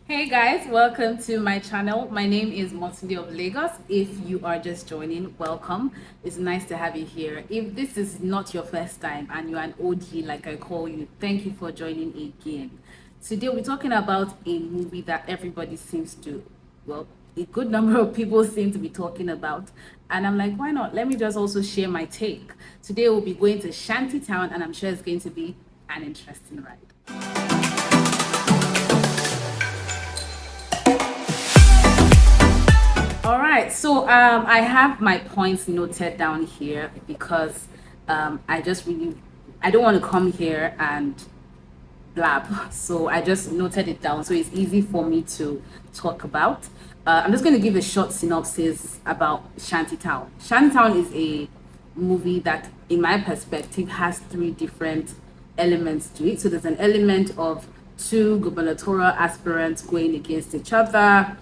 Hey guys, welcome to my channel. My name is Motunde of Lagos. If you are just joining, welcome. It's nice to have you here. If this is not your first time and you're an OG like I call you, thank you for joining again. Today we're talking about a movie that everybody seems to, well, a good number of people seem to be talking about. And I'm like, why not? Let me just also share my take. Today we'll be going to Shanty Town and I'm sure it's going to be an interesting ride. All right, so I have my points noted down here because I don't want to come here and blab. So I just noted it down so it's easy for me to talk about. I'm just going to give a short synopsis about Shantytown. Shantytown is a movie that, in my perspective, has three different elements to it. So there's an element of two gubernatorial aspirants going against each other,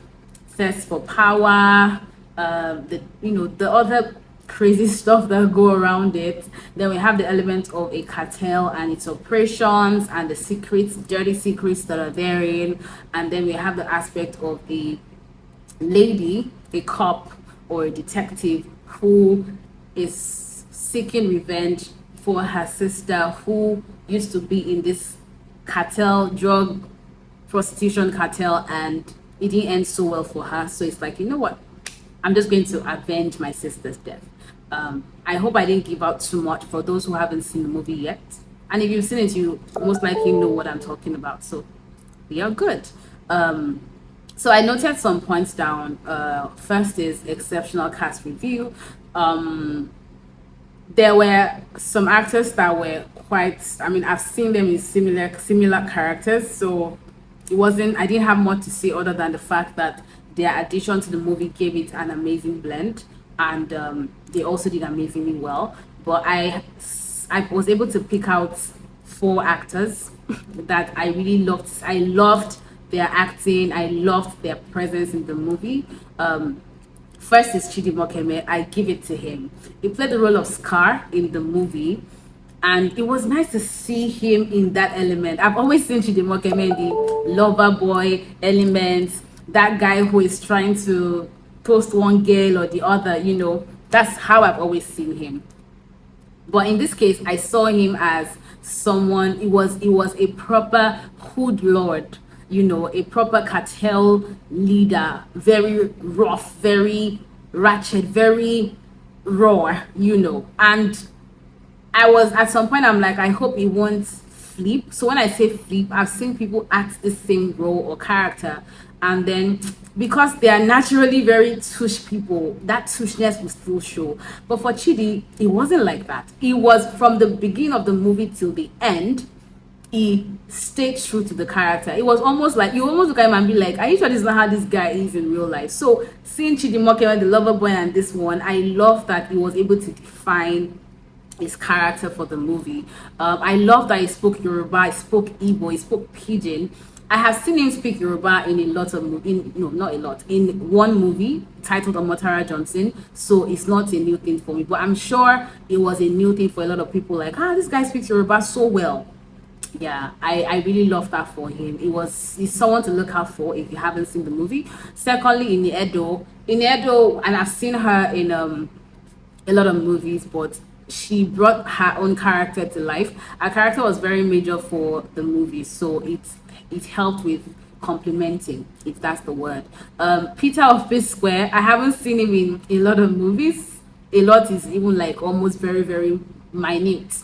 thirst for power, the other crazy stuff that go around it. Then we have the element of a cartel and its operations and the secrets, dirty secrets that are therein. And then we have the aspect of a lady, a cop or a detective who is seeking revenge for her sister who used to be in this cartel, drug prostitution cartel, and it didn't end so well for her. So it's like, you know what? I'm just going to avenge my sister's death. I hope I didn't give out too much for those who haven't seen the movie yet. And if you've seen it, you most likely know what I'm talking about. So we are good. So I noted some points down. First is exceptional cast review. There were some actors that were quite, I've seen them in similar characters. So I didn't have much to say other than the fact that their addition to the movie gave it an amazing blend, and they also did amazingly well. But I was able to pick out four actors that I really loved. I loved their acting. I loved their presence in the movie. First is Chidi Mokeme. I give it to him. He played the role of Scar in the movie, and it was nice to see him in that element. I've always seen Chidi Mokeme in the lover boy element, that guy who is trying to toast one girl or the other, that's how I've always seen him. But in this case, I saw him as someone, it was a proper hood lord, a proper cartel leader, very rough, very ratchet, very raw, and I was at some point, I'm like, I hope it won't flip. So when I say flip, I've seen people act the same role or character, and then because they are naturally very tush people, that tushness will still show. But for Chidi, it wasn't like that. It was from the beginning of the movie till the end. He stayed true to the character. It was almost like you almost look at him and be like, are you sure this is not how this guy is in real life? So seeing Chidi Mokeme, the lover boy, and this one, I love that he was able to define his character for the movie. I love that he spoke Yoruba, he spoke Igbo, he spoke Pidgin. I have seen him speak Yoruba in a lot of not a lot, in one movie titled Omotara Johnson. So it's not a new thing for me, but I'm sure it was a new thing for a lot of people. Like, this guy speaks Yoruba so well. Yeah, I really love that for him. He's someone to look out for if you haven't seen the movie. Secondly, in Edo, and I've seen her in a lot of movies, but she brought her own character to life. Her character was very major for the movie, so it helped with complementing, if that's the word. Peter of P Square, I haven't seen him in a lot of movies. A lot is even like almost very, very minute.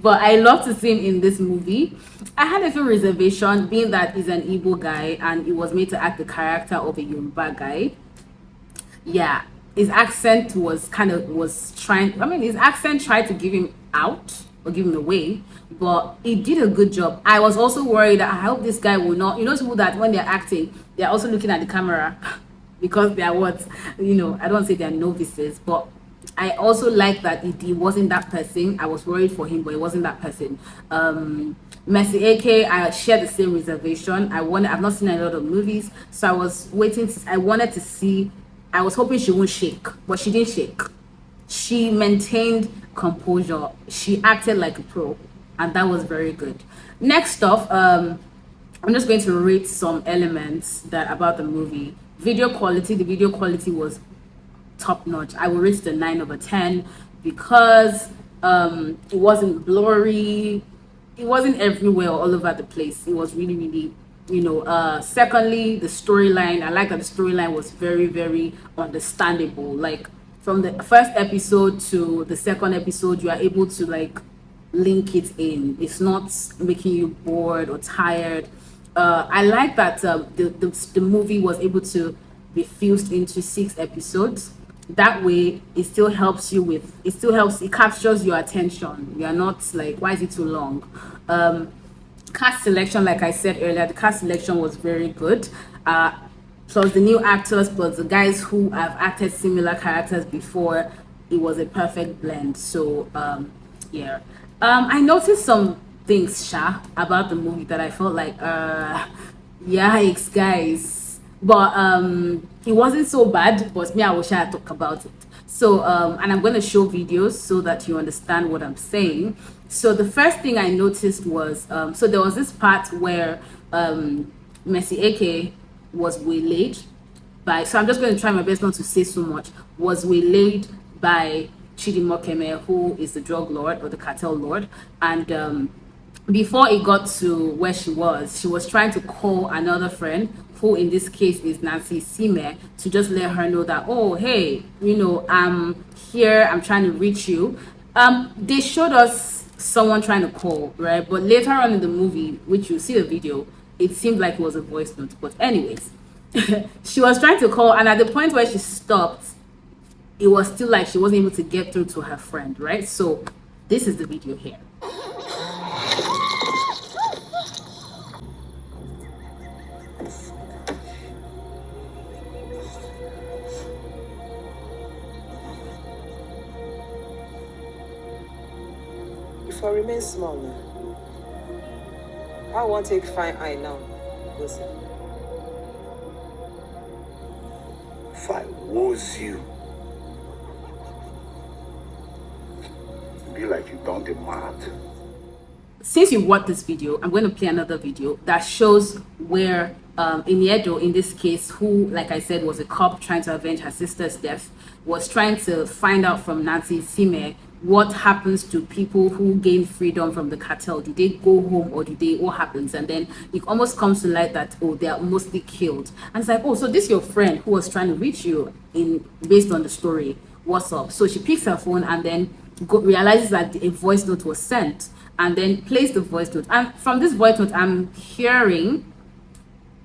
But I love to see him in this movie. I had a few reservation, being that he's an Igbo guy and he was made to act the character of a Yoruba guy. Yeah, his accent his accent tried to give him out or give him away, but he did a good job. I was also worried that I hope this guy will not, people that when they're acting, they're also looking at the camera because they are I don't say they're novices, but I also like that he wasn't that person. I was worried for him, but he wasn't that person. Mercy AK, I share the same reservation. I've not seen a lot of movies, so I was I was hoping she won't shake, but she didn't shake. She maintained composure. She acted like a pro, and that was very good. Next off, I'm just going to rate some elements that about the movie. Video quality, the video quality was top notch. I will rate it a 9/10 because it wasn't blurry, it wasn't everywhere all over the place. It was really, really, secondly, the storyline. I like that the storyline was very, very understandable. Like from the first episode to the second episode, you are able to like link it in. It's not making you bored or tired. I like that the movie was able to be fused into 6 episodes. That way, it still helps you with. It still helps. It captures your attention. You are not like, why is it too long? Cast selection, like I said earlier, the cast selection was very good. Plus the new actors, plus the guys who have acted similar characters before, it was a perfect blend. So yeah. I noticed some things, about the movie that I felt like, yikes, guys. But it wasn't so bad. But me, I wish I had talk about it. So and I'm going to show videos so that you understand what I'm saying. So the first thing I noticed was so there was this part where Mercy Eke was waylaid by. So I'm just going to try my best not to say so much. Was waylaid by Chidimokeme, who is the drug lord or the cartel lord, and before it got to where she was trying to call another friend, who in this case is Nancy Sime, to just let her know that, oh hey, I'm here, I'm trying to reach you. They showed us someone trying to call, right? But later on in the movie, which you see the video, it seemed like it was a voice note. But anyways, she was trying to call, and at the point where she stopped, it was still like she wasn't able to get through to her friend, right? So this is the video here. If I remain small now, I won't take fine eye now. Listen. If I was you, be like you don't mad. Since you watched this video, I'm going to play another video that shows where Iniedo, in this case, who, like I said, was a cop trying to avenge her sister's death, was trying to find out from Nancy Sime what happens to people who gain freedom from the cartel. Do they go home or what happens? And then it almost comes to light that, oh, they are mostly killed. And it's like, oh, so this is your friend who was trying to reach you based on the story. What's up? So she picks her phone and then realizes that a voice note was sent, and then plays the voice note. And from this voice note, I'm hearing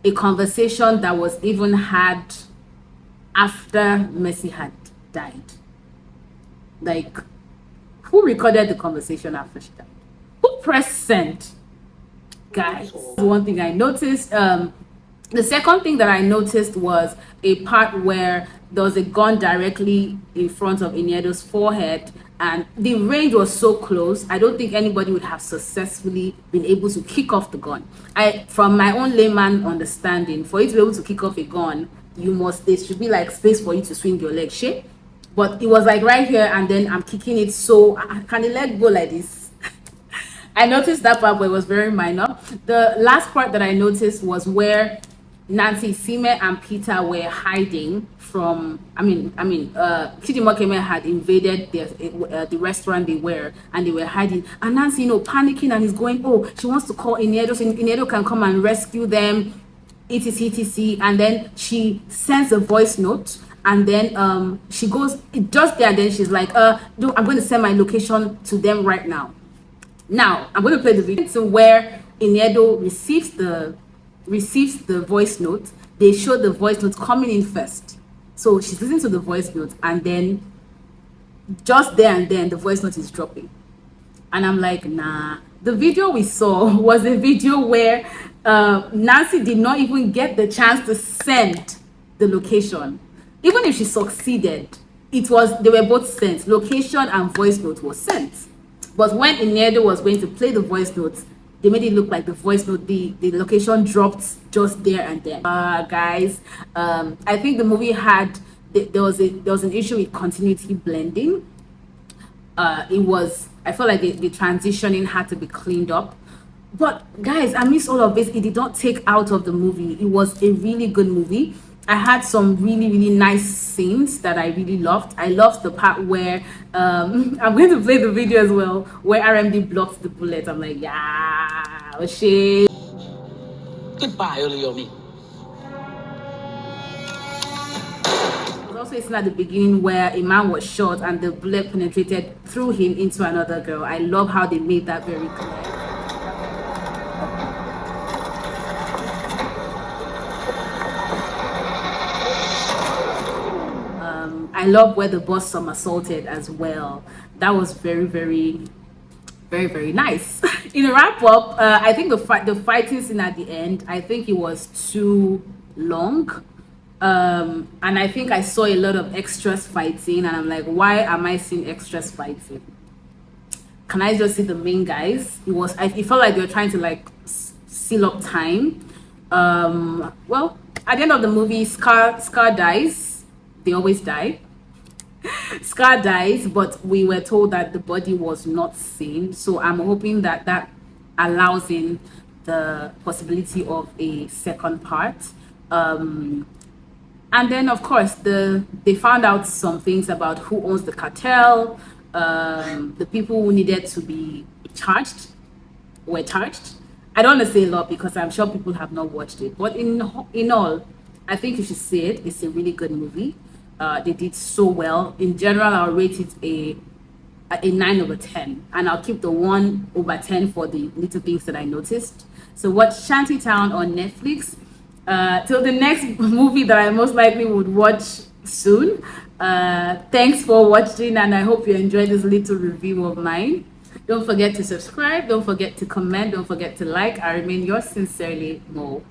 a conversation that was even had after Mercy had died. Like, who recorded the conversation after she died? Who pressed send? Guys, one thing I noticed. The second thing that I noticed was a part where there was a gun directly in front of Iniedo's forehead, and the range was so close. I don't think anybody would have successfully been able to kick off the gun. From my own layman understanding, for you to be able to kick off a gun, there should be like space for you to swing your leg, shit. But it was like right here, and then I'm kicking it, so can the leg go like this? I noticed that part, but it was very minor. The last part that I noticed was where Nancy Sime and Peter were hiding from. Chidimokeme had invaded the restaurant they were, and they were hiding. And Nancy, panicking, and is going, oh, she wants to call Iniedo, so Iniedo can come and rescue them, etc. And then she sends a voice note. And then she goes just there, and then she's like, no, I'm going to send my location to them right now. Now, I'm going to play the video. So where Iniedo receives the voice note, they show the voice note coming in first. So she's listening to the voice note, and then just there and then the voice note is dropping. And I'm like, nah. The video we saw was a video where Nancy did not even get the chance to send the location. Even if she succeeded, they were both sent. Location and voice note was sent. But when Iniedo was going to play the voice note, they made it look like the voice note, the location dropped just there and then. Guys, I think the movie there was an issue with continuity blending. I felt like the transitioning had to be cleaned up. But guys, I miss all of this. It did not take out of the movie. It was a really good movie. I had some really nice scenes that I really loved. I loved the part where I'm going to play the video as well, where RMD blocks the bullet. I'm like, yeah, oh shit. Goodbye, Oliomi. There was also a scene at the beginning where a man was shot and the bullet penetrated through him into another girl. I love how they made that very clear. I love where the boss somersaulted as well. That was very nice. In a wrap up, I think the fighting scene at the end, I think it was too long. And I think I saw a lot of extras fighting, and I'm like, why am I seeing extras fighting? Can I just see the main guys? It felt like they were trying to like seal up time. Well, at the end of the movie, Scar dies. They always die. Scar dies, but we were told that the body was not seen. So I'm hoping that that allows in the possibility of a second part. And then, of course, they found out some things about who owns the cartel. The people who needed to be charged were charged. I don't want to say a lot because I'm sure people have not watched it. But in all, I think you should see it. It's a really good movie. They did so well. In general, I'll rate it a 9/10, and I'll keep the 1/10 for the little things that I noticed. So watch Shantytown on Netflix. Till the next movie that I most likely would watch soon. Thanks for watching, and I hope you enjoyed this little review of mine. Don't forget to subscribe, don't forget to comment, don't forget to like. I remain yours sincerely, Mo.